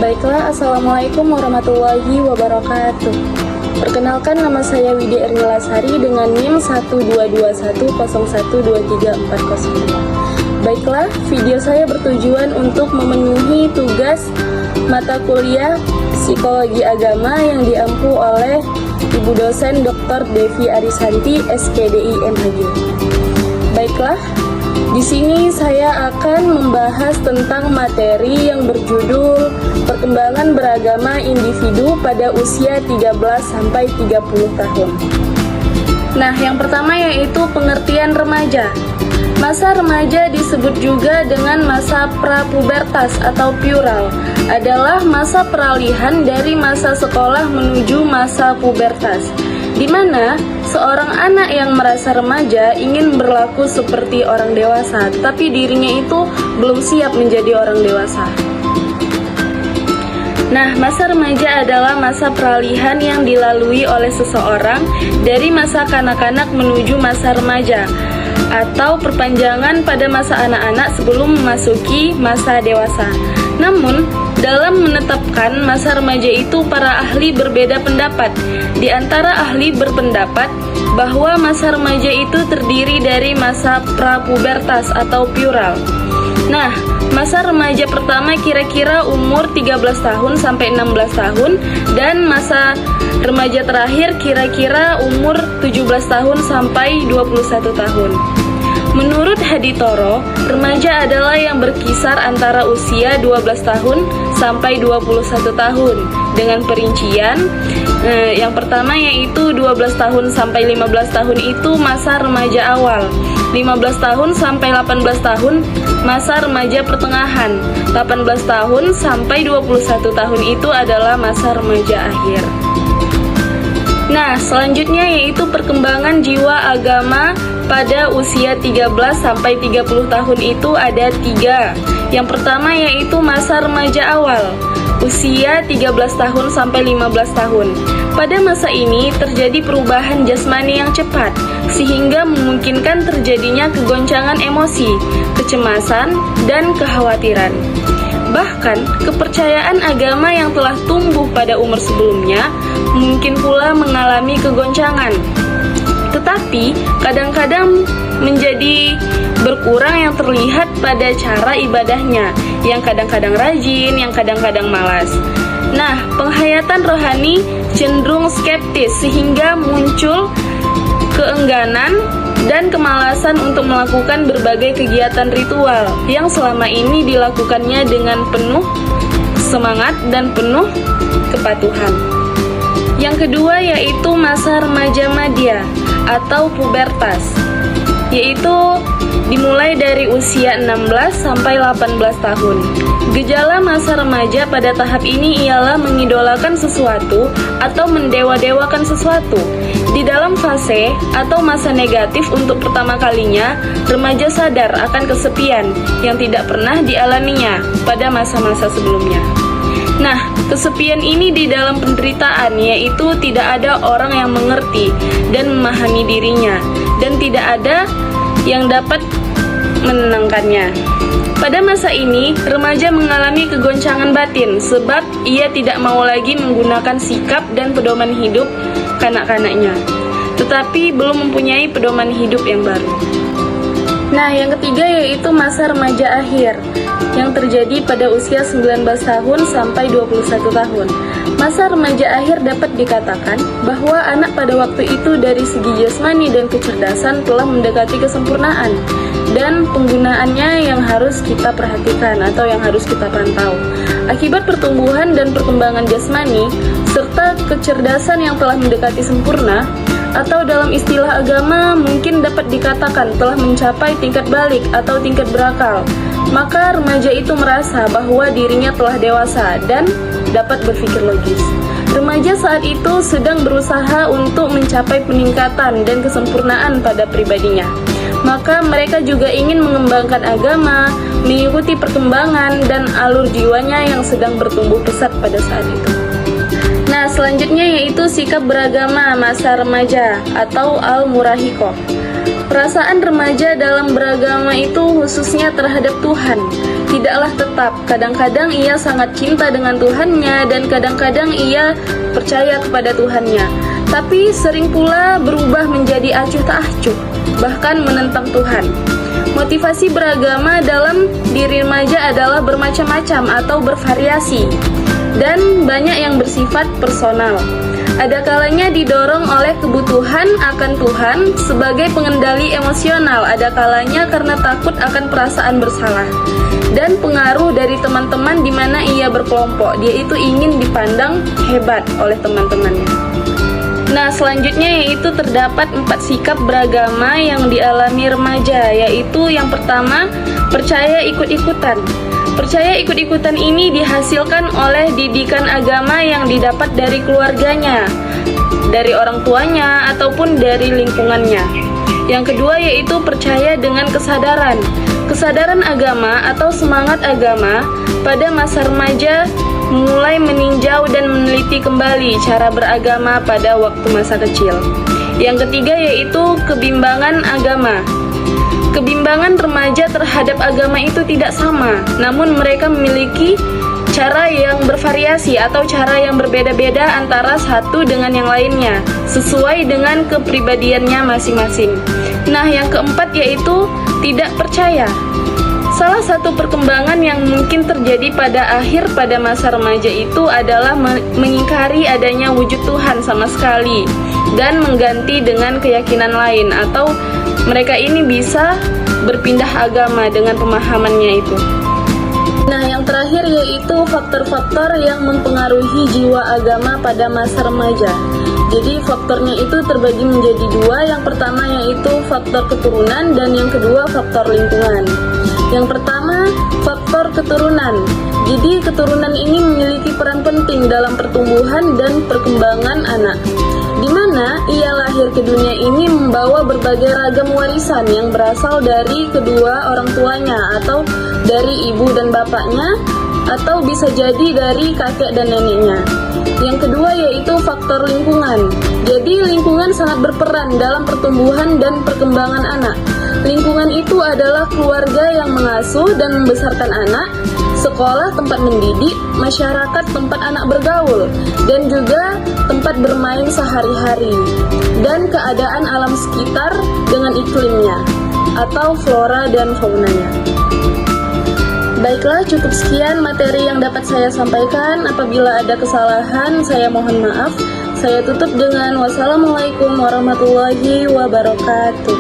Baiklah, Assalamualaikum warahmatullahi wabarakatuh. Perkenalkan, nama saya Widi Ernilasari dengan NIM 12210123405. Baiklah, video saya bertujuan untuk memenuhi tugas mata kuliah Psikologi Agama yang diampu oleh Ibu dosen Dr. Devi Arisanti, SPDI MHG. Baiklah, di sini saya akan membahas tentang materi yang berjudul Perkembangan Beragama Individu pada usia 13-30 tahun. Nah, yang pertama yaitu pengertian remaja. Masa remaja disebut juga dengan masa prapubertas atau pueral, adalah masa peralihan dari masa sekolah menuju masa pubertas, di mana seorang anak yang merasa remaja ingin berlaku seperti orang dewasa, tetapi dirinya itu belum siap menjadi orang dewasa. Nah, masa remaja adalah masa peralihan yang dilalui oleh seseorang dari masa kanak-kanak menuju masa remaja, atau perpanjangan pada masa anak-anak sebelum memasuki masa dewasa. Namun, dalam menetapkan masa remaja itu, para ahli berbeda pendapat. Di antara ahli berpendapat bahwa masa remaja itu terdiri dari masa prapubertas atau pueral. Nah, masa remaja pertama kira-kira umur 13 tahun sampai 16 tahun, dan masa remaja terakhir kira-kira umur 17 tahun sampai 21 tahun. Menurut Hadi Toro, remaja adalah yang berkisar antara usia 12 tahun sampai 21 tahun dengan perincian. Yang pertama yaitu 12 tahun sampai 15 tahun itu masa remaja awal, 15 tahun sampai 18 tahun masa remaja pertengahan, 18 tahun sampai 21 tahun itu adalah masa remaja akhir. Nah, selanjutnya yaitu perkembangan jiwa agama pada usia 13 sampai 30 tahun itu ada 3. Yang pertama yaitu masa remaja awal, usia 13 tahun sampai 15 tahun. Pada masa ini terjadi perubahan jasmani yang cepat, sehingga memungkinkan terjadinya kegoncangan emosi, kecemasan, dan kekhawatiran. Bahkan, kepercayaan agama yang telah tumbuh pada umur sebelumnya mungkin pula mengalami kegoncangan. Tetapi, kadang-kadang menjadi berkurang yang terlihat pada cara ibadahnya, yang kadang-kadang rajin, yang kadang-kadang malas. Nah, penghayatan rohani cenderung skeptis sehingga muncul keengganan dan kemalasan untuk melakukan berbagai kegiatan ritual yang selama ini dilakukannya dengan penuh semangat dan penuh kepatuhan. Yang kedua yaitu masa remaja madya atau pubertas, yaitu dimulai dari usia 16 sampai 18 tahun. Gejala masa remaja pada tahap ini ialah mengidolakan sesuatu atau mendewa-dewakan sesuatu. Di dalam fase atau masa negatif untuk pertama kalinya, remaja sadar akan kesepian yang tidak pernah dialaminya pada masa-masa sebelumnya. Nah, kesepian ini di dalam penderitaan, yaitu tidak ada orang yang mengerti dan memahami dirinya, dan tidak ada yang dapat menenangkannya. Pada masa ini, remaja mengalami kegoncangan batin sebab ia tidak mau lagi menggunakan sikap dan pedoman hidup kanak-kanaknya, tetapi belum mempunyai pedoman hidup yang baru. Nah, yang ketiga yaitu masa remaja akhir, yang terjadi pada usia 19 tahun sampai 21 tahun. Masa remaja akhir dapat dikatakan bahwa anak pada waktu itu dari segi jasmani dan kecerdasan telah mendekati kesempurnaan, dan penggunaannya yang harus kita perhatikan atau yang harus kita pantau. Akibat pertumbuhan dan perkembangan jasmani serta kecerdasan yang telah mendekati sempurna, atau dalam istilah agama mungkin dapat dikatakan telah mencapai tingkat balik atau tingkat berakal, maka remaja itu merasa bahwa dirinya telah dewasa dan dapat berpikir logis. Remaja saat itu sedang berusaha untuk mencapai peningkatan dan kesempurnaan pada pribadinya, maka mereka juga ingin mengembangkan agama, mengikuti perkembangan dan alur jiwanya yang sedang bertumbuh pesat pada saat itu. Nah, selanjutnya yaitu sikap beragama masa remaja atau al-murahikoh. Perasaan remaja dalam beragama itu khususnya terhadap Tuhan tidaklah tetap. Kadang-kadang ia sangat cinta dengan Tuhannya dan kadang-kadang ia percaya kepada Tuhannya. Tapi sering pula berubah menjadi acuh tak acuh, bahkan menentang Tuhan. Motivasi beragama dalam diri remaja adalah bermacam-macam atau bervariasi dan banyak yang bersifat personal. Ada kalanya didorong oleh kebutuhan akan Tuhan sebagai pengendali emosional, ada kalanya karena takut akan perasaan bersalah dan pengaruh dari teman-teman di mana ia berkelompok. Dia itu ingin dipandang hebat oleh teman-temannya. Nah, selanjutnya yaitu terdapat 4 sikap beragama yang dialami remaja, yaitu yang pertama, percaya ikut-ikutan. Percaya ikut-ikutan ini dihasilkan oleh didikan agama yang didapat dari keluarganya, dari orang tuanya, ataupun dari lingkungannya. Yang kedua yaitu percaya dengan kesadaran. Kesadaran agama atau semangat agama pada masa remaja mulai meninjau dan meneliti kembali cara beragama pada waktu masa kecil. Yang ketiga yaitu kebimbangan agama. Kebimbangan remaja terhadap agama itu tidak sama, namun mereka memiliki cara yang bervariasi atau cara yang berbeda-beda antara satu dengan yang lainnya, sesuai dengan kepribadiannya masing-masing. Nah, yang keempat yaitu tidak percaya. Salah satu perkembangan yang mungkin terjadi pada masa remaja itu adalah mengingkari adanya wujud Tuhan sama sekali dan mengganti dengan keyakinan lain, atau mereka ini bisa berpindah agama dengan pemahamannya itu. Nah, yang terakhir yaitu faktor-faktor yang mempengaruhi jiwa agama pada masa remaja. Jadi faktornya itu terbagi menjadi 2. Yang pertama yaitu faktor keturunan dan yang kedua faktor lingkungan. Yang pertama, faktor keturunan. Jadi keturunan ini memiliki peran penting dalam pertumbuhan dan perkembangan anak, di mana ia lahir ke dunia ini membawa berbagai ragam warisan yang berasal dari kedua orang tuanya, atau dari ibu dan bapaknya, atau bisa jadi dari kakek dan neneknya. Yang kedua yaitu faktor lingkungan. Jadi lingkungan sangat berperan dalam pertumbuhan dan perkembangan anak. Lingkungan itu adalah keluarga yang mengasuh dan membesarkan anak, sekolah tempat mendidik, masyarakat tempat anak bergaul, dan juga tempat bermain sehari-hari, dan keadaan alam sekitar dengan iklimnya, atau flora dan faunanya. Baiklah, cukup sekian materi yang dapat saya sampaikan. Apabila ada kesalahan, saya mohon maaf. Saya tutup dengan wassalamualaikum warahmatullahi wabarakatuh.